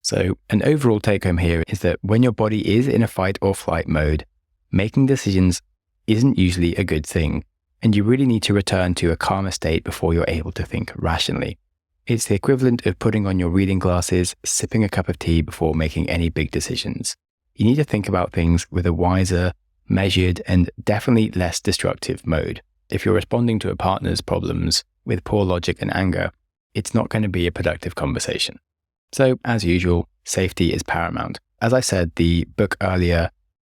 So an overall take home here is that when your body is in a fight or flight mode, making decisions isn't usually a good thing, and you really need to return to a calmer state before you're able to think rationally. It's the equivalent of putting on your reading glasses, sipping a cup of tea before making any big decisions. You need to think about things with a wiser, measured, and definitely less destructive mode. If you're responding to a partner's problems with poor logic and anger, it's not going to be a productive conversation. So, as usual, safety is paramount. As I said, the book earlier,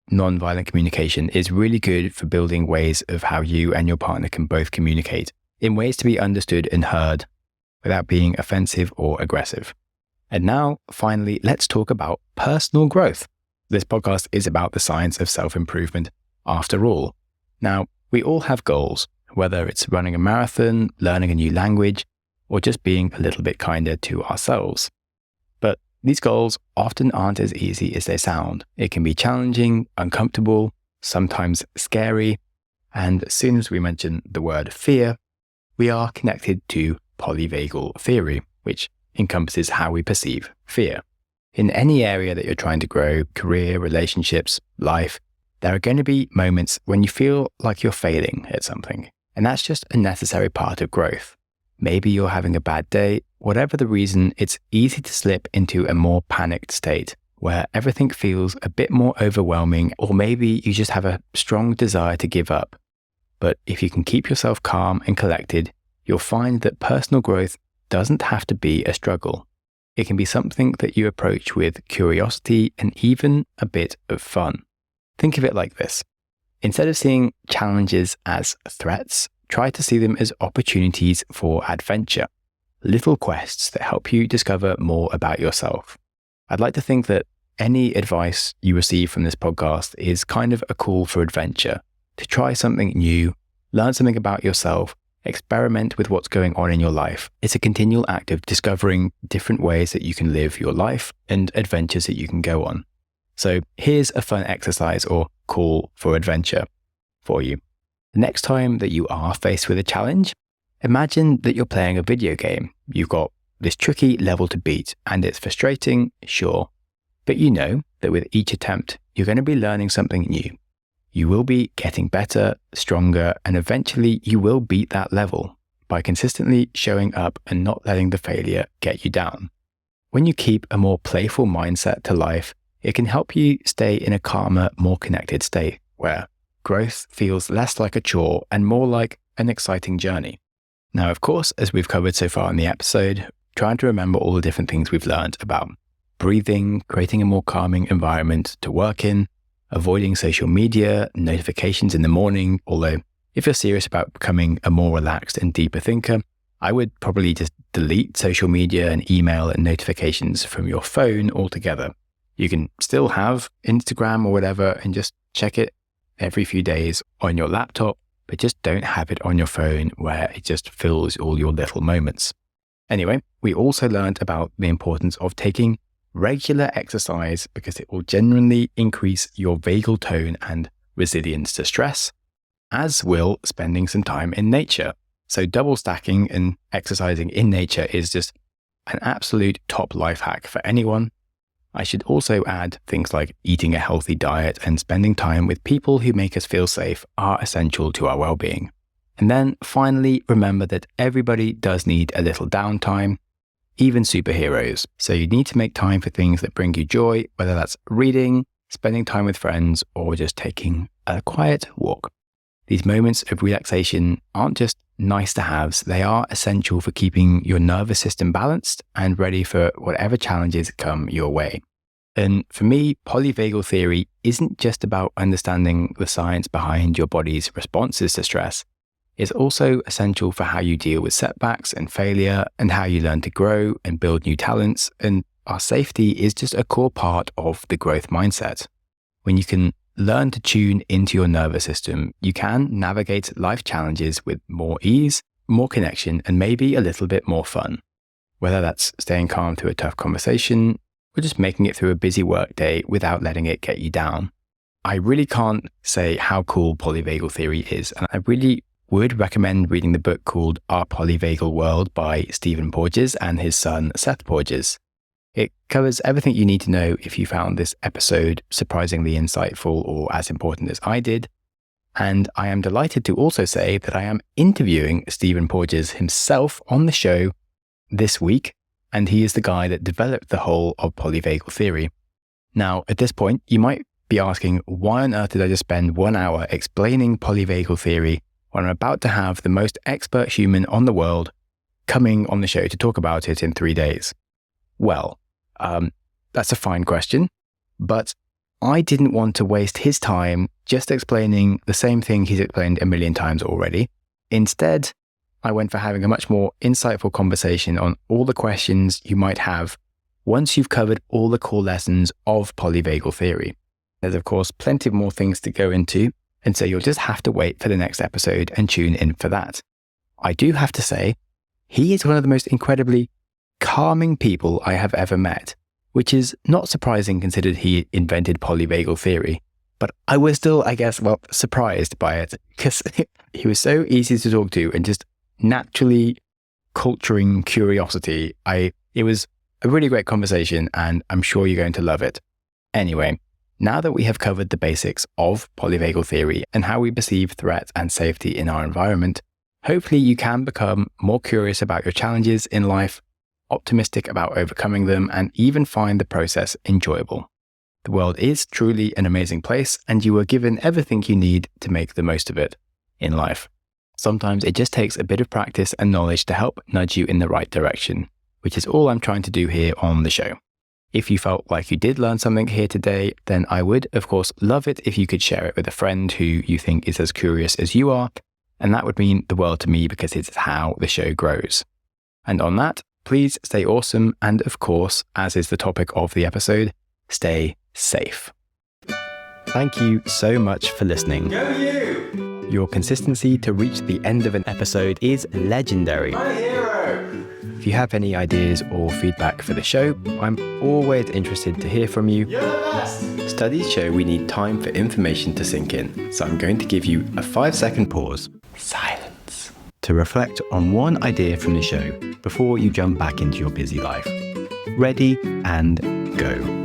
Nonviolent Communication, is really good for building ways of how you and your partner can both communicate in ways to be understood and heard without being offensive or aggressive. And now, finally, let's talk about personal growth. This podcast is about the science of self-improvement after all. Now, we all have goals, whether it's running a marathon, learning a new language, or just being a little bit kinder to ourselves. But these goals often aren't as easy as they sound. It can be challenging, uncomfortable, sometimes scary, and as soon as we mention the word fear, we are connected to Polyvagal theory, which encompasses how we perceive fear. In any area that you're trying to grow, career, relationships, life, there are going to be moments when you feel like you're failing at something, and that's just a necessary part of growth. Maybe you're having a bad day. Whatever the reason, it's easy to slip into a more panicked state where everything feels a bit more overwhelming, or maybe you just have a strong desire to give up. But if you can keep yourself calm and collected, you'll find that personal growth doesn't have to be a struggle. It can be something that you approach with curiosity and even a bit of fun. Think of it like this. Instead of seeing challenges as threats, try to see them as opportunities for adventure, little quests that help you discover more about yourself. I'd like to think that any advice you receive from this podcast is kind of a call for adventure, to try something new, learn something about yourself, experiment with what's going on in your life. It's a continual act of discovering different ways that you can live your life and adventures that you can go on. So here's a fun exercise or call for adventure for you. The next time that you are faced with a challenge, imagine that you're playing a video game. You've got this tricky level to beat, and it's frustrating, sure, but you know that with each attempt, you're going to be learning something new. You will be getting better, stronger, and eventually you will beat that level by consistently showing up and not letting the failure get you down. When you keep a more playful mindset to life, it can help you stay in a calmer, more connected state where growth feels less like a chore and more like an exciting journey. Now, of course, as we've covered so far in the episode, trying to remember all the different things we've learned about breathing, creating a more calming environment to work in, avoiding social media, notifications in the morning, although if you're serious about becoming a more relaxed and deeper thinker, I would probably just delete social media and email and notifications from your phone altogether. You can still have Instagram or whatever and just check it every few days on your laptop, but just don't have it on your phone where it just fills all your little moments. Anyway, we also learned about the importance of taking regular exercise because it will genuinely increase your vagal tone and resilience to stress, as will spending some time in nature. So double stacking and exercising in nature is just an absolute top life hack for anyone. I should also add things like eating a healthy diet and spending time with people who make us feel safe are essential to our well-being. And then finally, remember that everybody does need a little downtime, even superheroes. So you need to make time for things that bring you joy, whether that's reading, spending time with friends, or just taking a quiet walk. These moments of relaxation aren't just nice to haves, they are essential for keeping your nervous system balanced and ready for whatever challenges come your way. And for me, polyvagal theory isn't just about understanding the science behind your body's responses to stress. It's also essential for how you deal with setbacks and failure and how you learn to grow and build new talents. And our safety is just a core part of the growth mindset. When you can learn to tune into your nervous system, you can navigate life challenges with more ease, more connection, and maybe a little bit more fun. Whether that's staying calm through a tough conversation or just making it through a busy workday without letting it get you down. I really can't say how cool polyvagal theory is, and I really would recommend reading the book called Our Polyvagal World by Stephen Porges and his son Seth Porges. It covers everything you need to know if you found this episode surprisingly insightful or as important as I did. And I am delighted to also say that I am interviewing Stephen Porges himself on the show this week, and he is the guy that developed the whole of polyvagal theory. Now, at this point, you might be asking, why on earth did I just spend 1 hour explaining polyvagal theory when I'm about to have the most expert human on the world coming on the show to talk about it in 3 days? Well, that's a fine question, but I didn't want to waste his time just explaining the same thing he's explained a million times already. Instead, I went for having a much more insightful conversation on all the questions you might have once you've covered all the core lessons of polyvagal theory. There's of course plenty more things to go into, and so you'll just have to wait for the next episode and tune in for that. I do have to say, he is one of the most incredibly calming people I have ever met, which is not surprising considered he invented polyvagal theory. But I was still, surprised by it because he was so easy to talk to and just naturally culturing curiosity. It was a really great conversation and I'm sure you're going to love it. Anyway, now that we have covered the basics of polyvagal theory and how we perceive threat and safety in our environment, hopefully you can become more curious about your challenges in life, optimistic about overcoming them, and even find the process enjoyable. The world is truly an amazing place, and you are given everything you need to make the most of it in life. Sometimes it just takes a bit of practice and knowledge to help nudge you in the right direction, which is all I'm trying to do here on the show. If you felt like you did learn something here today, then I would, of course, love it if you could share it with a friend who you think is as curious as you are, and that would mean the world to me because it's how the show grows. And on that, please stay awesome, and of course, as is the topic of the episode, stay safe. Thank you so much for listening. Go you! Your consistency to reach the end of an episode is legendary. My hero! If you have any ideas or feedback for the show, I'm always interested to hear from you. You're the best! Studies show we need time for information to sink in, so I'm going to give you a 5-second pause, silence, to reflect on one idea from the show before you jump back into your busy life. Ready and go.